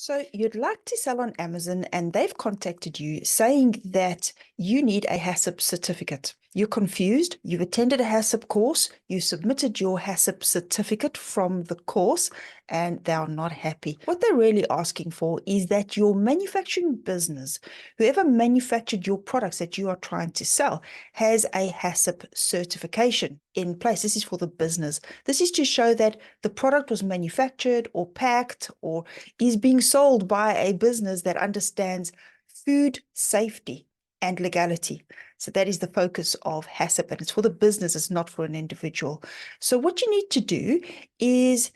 So you'd like to sell on Amazon and they've contacted you saying that you need a HACCP certificate. You're confused. You've attended a HACCP course. You submitted your HACCP certificate from the course and they're not happy. What they're really asking for is that your manufacturing business, whoever manufactured your products that you are trying to sell, has a HACCP certification in place. This is for the business. This is to show that the product was manufactured or packed or is being sold by a business that understands food safety and legality. So that is the focus of HACCP, and it's for the business, it's not for an individual. So what you need to do is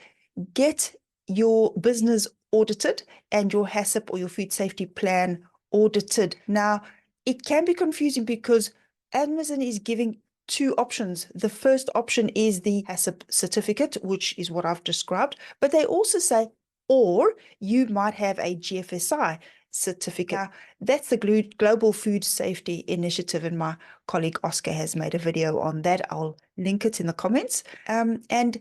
get your business audited and your HACCP or your food safety plan audited. Now, it can be confusing because Amazon is giving two options. The first option is the HACCP certificate, which is what I've described, but they also say, or you might have a GFSI certificate. Now, that's the Global Food Safety Initiative, and my colleague Oscar has made a video on that. I'll link it in the comments. And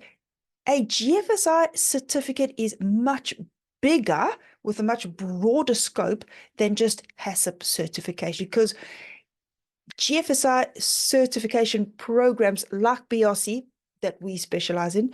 a GFSI certificate is much bigger with a much broader scope than just HACCP certification, because GFSI certification programs like BRC that we specialize in,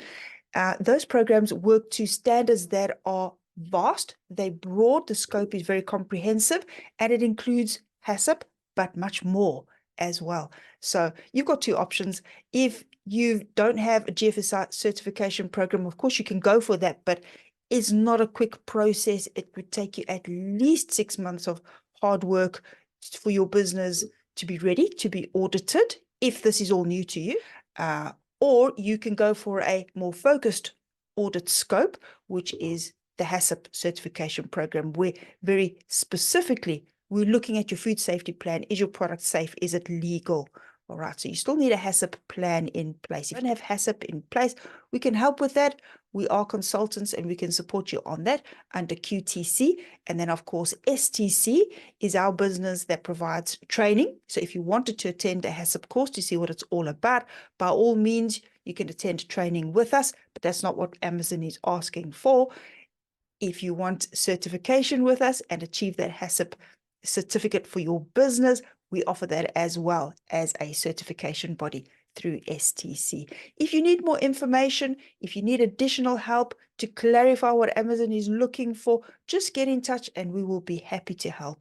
those programs work to standards that are vast, they're broad, the scope is very comprehensive, and it includes HACCP, but much more as well. So you've got two options. If you don't have a GFSI certification program, of course you can go for that, but it's not a quick process. It would take you at least 6 months of hard work for your business to be ready to be audited, if this is all new to you. Or you can go for a more focused audit scope, which is the HACCP certification program, where very specifically we're looking at your food safety plan. Is your product safe? Is it legal? All right, so you still need a HACCP plan in place. If you don't have HACCP in place, we can help with that. We are consultants and we can support you on that under QTC. And then, of course, STC is our business that provides training. So if you wanted to attend a HACCP course to see what it's all about, by all means, you can attend training with us, but that's not what Amazon is asking for. If you want certification with us and achieve that HACCP certificate for your business, we offer that as well as a certification body through STC. If you need more information, if you need additional help to clarify what Amazon is looking for, just get in touch and we will be happy to help.